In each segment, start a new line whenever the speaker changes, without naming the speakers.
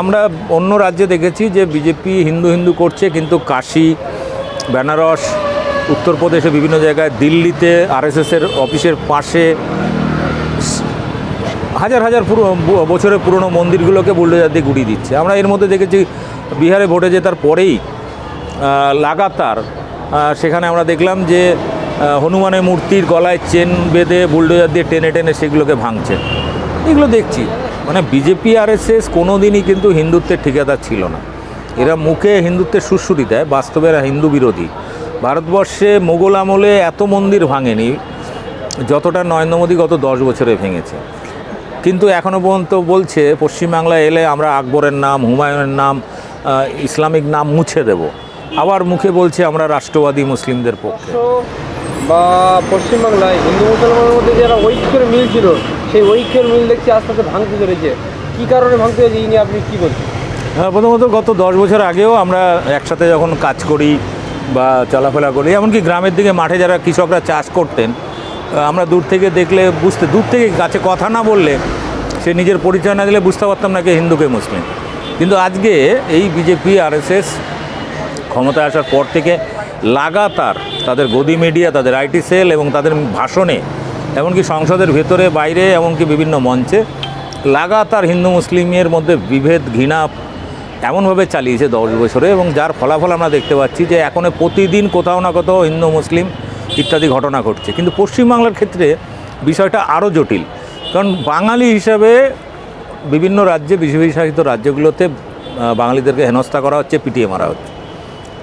আমরা অন্য রাজ্যে দেখেছি যে বিজেপি হিন্দু হিন্দু করছে, কিন্তু কাশী, বেনারস, উত্তরপ্রদেশে বিভিন্ন জায়গায়, দিল্লিতে আরএসএসের অফিসের পাশে হাজার হাজার বছরের পুরনো মন্দিরগুলোকে বুলডোজার দিয়ে গুড়িয়ে দিচ্ছে। আমরা এর মধ্যে দেখেছি বিহারে ভোটে জেতার পরেই লাগাতার সেখানে আমরা দেখলাম যে হনুমানের মূর্তির গলায় চেন বেঁধে বুলডোজার দিয়ে টেনে টেনে সেগুলোকে ভাঙছে। এগুলো দেখছি, মানে বিজেপি আরএসএস কোনো দিনই কিন্তু হিন্দুত্বের ঠিকাদার ছিল না। এরা মুখে হিন্দুত্বের সুরসুরি দেয়, বাস্তবে এরা হিন্দু বিরোধী। ভারতবর্ষে মোগল আমলে এত মন্দির ভাঙেনি যতটা নরেন্দ্র মোদী গত 10 বছরে ভেঙেছে। কিন্তু এখনও পর্যন্ত বলছে পশ্চিমবাংলায় এলে আমরা আকবরের নাম, হুমায়ুনের নাম, ইসলামিক নাম মুছে দেব। আবার মুখে বলছে আমরা রাষ্ট্রবাদী মুসলিমদের পক্ষে।
বা পশ্চিমবাংলায় হিন্দু মুসলমানের মধ্যে যারা ঐক্যের মিল ছিল, সেই ঐক্যের মিল দেখছি আস্তে আস্তে ভাঙতে চলেছে। কী কারণে ভাঙতে চলেছে এই নিয়ে আপনি কী বলছেন?
হ্যাঁ, প্রথমত গত 10 বছর আগেও আমরা একসাথে যখন কাজ করি বা চলাফেরা করি, এমনকি গ্রামের দিকে মাঠে যারা কৃষকরা চাষ করতেন, আমরা দূর থেকে দেখলে দূর থেকে কাছে কথা না বললে, সে নিজের পরিচয় না দিলে বুঝতে পারতাম না কে হিন্দু কে মুসলিম। কিন্তু আজকে এই বিজেপি আরএসএস ক্ষমতায় আসার পর থেকে লাগাতার তাদের গদি মিডিয়া, তাদের আইটি সেল এবং তাদের ভাষণে, এমনকি সংসদের ভেতরে বাইরে, এমনকি বিভিন্ন মঞ্চে লাগাতার হিন্দু মুসলিমের মধ্যে বিভেদ, ঘৃণা এমনভাবে চালিয়েছে 10 বছরে, এবং যার ফলাফল আমরা দেখতে পাচ্ছি যে এখন প্রতিদিন কোথাও না কোথাও হিন্দু মুসলিম ইত্যাদি ঘটনা ঘটছে। কিন্তু পশ্চিমবাংলার ক্ষেত্রে বিষয়টা আরও জটিল, কারণ বাঙালি হিসাবে বিভিন্ন রাজ্যে, বিজেপি শাসিত রাজ্যগুলোতে বাঙালিদেরকে হেনস্থা করা হচ্ছে, পিটিয়ে মারা হচ্ছে।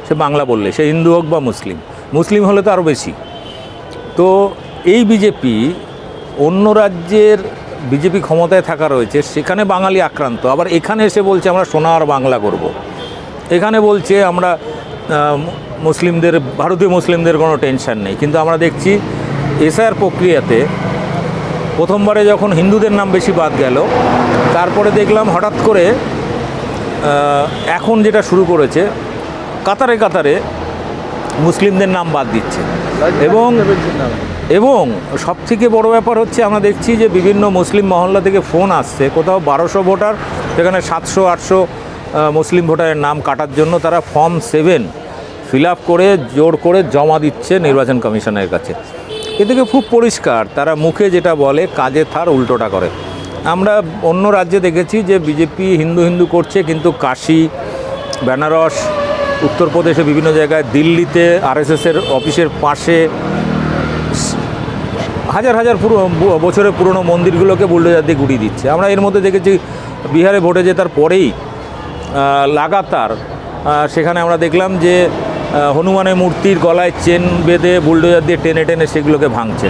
সে বাংলা বললে, সে হিন্দু হোক বা মুসলিম, মুসলিম হলে তো আরও বেশি। তো এই বিজেপি, অন্য রাজ্যের বিজেপি ক্ষমতায় থাকা রয়েছে, সেখানে বাঙালি আক্রান্ত, আবার এখানে এসে বলছে আমরা সোনার বাংলা করব। এখানে বলছে আমরা মুসলিমদের, ভারতীয় মুসলিমদের কোনো টেনশন নেই। কিন্তু আমরা দেখছি এসআইআর প্রক্রিয়াতে প্রথমবারে যখন হিন্দুদের নাম বেশি বাদ গেল, তারপরে দেখলাম হঠাৎ করে এখন যেটা শুরু করেছে, কাতারে কাতারে মুসলিমদের নাম বাদ দিচ্ছে। এবং সবথেকে বড় ব্যাপার হচ্ছে, আমরা দেখছি যে বিভিন্ন মুসলিম মহল্লা থেকে ফোন আসছে, কোথাও 1200 ভোটার, সেখানে 700-800 মুসলিম ভোটারের নাম কাটার জন্য তারা ফর্ম 7 ফিল আপ করে জোর করে জমা দিচ্ছে নির্বাচন কমিশনের কাছে। এ থেকে খুব পরিষ্কার তারা মুখে যেটা বলে, কাজে তার উল্টোটা করে। আমরা অন্য রাজ্যে দেখেছি যে বিজেপি হিন্দু হিন্দু করছে, কিন্তু কাশী, বেনারস, উত্তরপ্রদেশে বিভিন্ন জায়গায়, দিল্লিতে আরএসএসের অফিসের পাশে হাজার হাজার বছরের পুরনো মন্দিরগুলোকে বুলডোজার দিয়ে গুড়িয়ে দিচ্ছে। আমরা এর মধ্যে দেখেছি বিহারে ভোটে জেতার পরেই লাগাতার সেখানে আমরা দেখলাম যে হনুমানের মূর্তির গলায় চেন বেঁধে বুলডোজার দিয়ে টেনে টেনে সেগুলোকে ভাঙছে।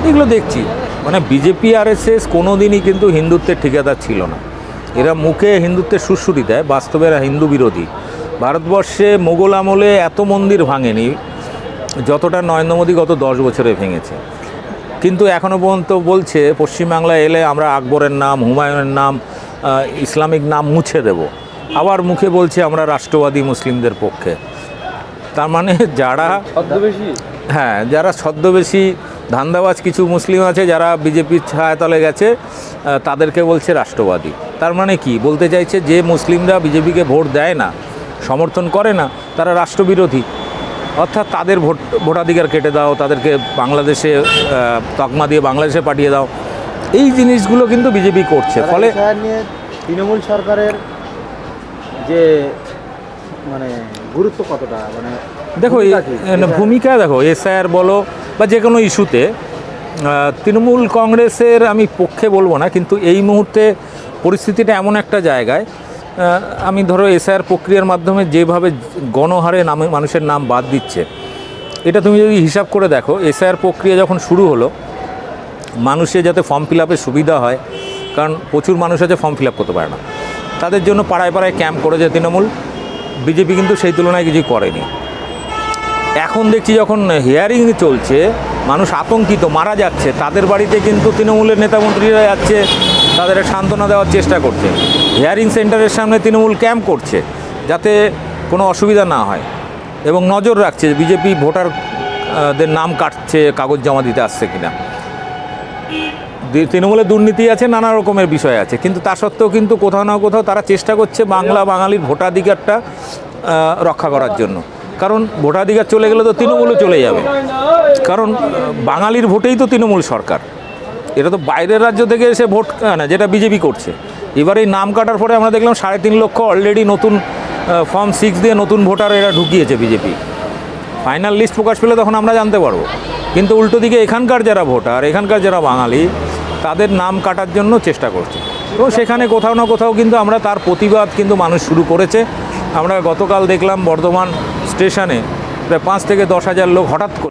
এগুলো দেখছি, মানে বিজেপি আরএসএস কোনো দিনই কিন্তু হিন্দুত্বের ঠিকাদার ছিল না। এরা মুখে হিন্দুত্বের সুরসুরি দেয়, বাস্তবে এরা হিন্দু বিরোধী। ভারতবর্ষে মোগল আমলে এত মন্দির ভাঙেনি যতটা নরেন্দ্র মোদী গত 10 বছরে ভেঙেছে। কিন্তু এখনও পর্যন্ত বলছে পশ্চিমবাংলায় এলে আমরা আকবরের নাম, হুমায়ুনের নাম, ইসলামিক নাম মুছে দেব। আবার মুখে বলছে আমরা রাষ্ট্রবাদী মুসলিমদের পক্ষে। তার মানে যারা
ছদ্মবেশী,
হ্যাঁ, যারা ছদ্মবেশী ধান্দাবাজ কিছু মুসলিম আছে, যারা বিজেপির ছায়াতলে গেছে, তাদেরকে বলছে রাষ্ট্রবাদী। তার মানে কি বলতে চাইছে, যে মুসলিমরা বিজেপিকে ভোট দেয় না, সমর্থন করে না, তারা রাষ্ট্রবিরোধী। অর্থাৎ তাদের ভোটাধিকার কেটে দাও, তাদেরকে বাংলাদেশে তকমা দিয়ে বাংলাদেশে পাঠিয়ে দাও। এই জিনিসগুলো কিন্তু বিজেপি করছে। ফলে
তৃণমূল সরকারের যে মানে গুরুত্ব কতটা, মানে
দেখো ভূমিকা, দেখো এসআইআর বলো বা যে কোনো ইস্যুতে তৃণমূল কংগ্রেসের আমি পক্ষে বলবো না, কিন্তু এই মুহূর্তে পরিস্থিতিটা এমন একটা জায়গায়, আমি ধরো এসআইআর প্রক্রিয়ার মাধ্যমে যেভাবে গণহারে মানুষের নাম বাদ দিচ্ছে, এটা তুমি যদি হিসাব করে দেখো, এসআইআর প্রক্রিয়া যখন শুরু হলো, মানুষের যাতে ফর্ম ফিল আপের সুবিধা হয়, কারণ প্রচুর মানুষ আছে ফর্ম ফিল আপ করতে পারে না, তাদের জন্য পাড়ায় পাড়ায় ক্যাম্প করেছে তৃণমূল। বিজেপি কিন্তু সেই তুলনায় কিছুই করেনি। এখন দেখছি যখন হিয়ারিং চলছে, মানুষ আতঙ্কিত, মারা যাচ্ছে, তাদের বাড়িতে কিন্তু তৃণমূলের নেতামন্ত্রীরা যাচ্ছে, তাদের সান্ত্বনা দেওয়ার চেষ্টা করছে। হিয়ারিং সেন্টারের সামনে তৃণমূল ক্যাম্প করছে যাতে কোনো অসুবিধা না হয়, এবং নজর রাখছে বিজেপি ভোটারদের নাম কাটছে, কাগজ জমা দিতে আসছে কিনা। তৃণমূলের দুর্নীতি আছে, নানা রকমের বিষয় আছে, কিন্তু তা সত্ত্বেও কিন্তু কোথাও না কোথাও তারা চেষ্টা করছে বাংলা বাঙালির ভোটাধিকারটা রক্ষা করার জন্য। কারণ ভোটাধিকার চলে গেলে তো তৃণমূলও চলে যাবে, কারণ বাঙালির ভোটেই তো তৃণমূল সরকার। এটা তো বাইরের রাজ্য থেকে এসে ভোট না, যেটা বিজেপি করছে। এবার এই নাম কাটার পরে আমরা দেখলাম 3.5 লক্ষ অলরেডি নতুন ফর্ম 6 দিয়ে নতুন ভোটার এরা ঢুকিয়েছে বিজেপি। ফাইনাল লিস্ট প্রকাশ পেলে তখন আমরা জানতে পারবো। কিন্তু উল্টো দিকে এখানকার যারা ভোটার, এখানকার যারা বাঙালি, তাদের নাম কাটার জন্য চেষ্টা করছে। তো সেখানে কোথাও না কোথাও কিন্তু আমরা তার প্রতিবাদ কিন্তু মানুষ শুরু করেছে। আমরা গতকাল দেখলাম বর্ধমান স্টেশনে প্রায় 5 থেকে 10 হাজার লোক হঠাৎ করে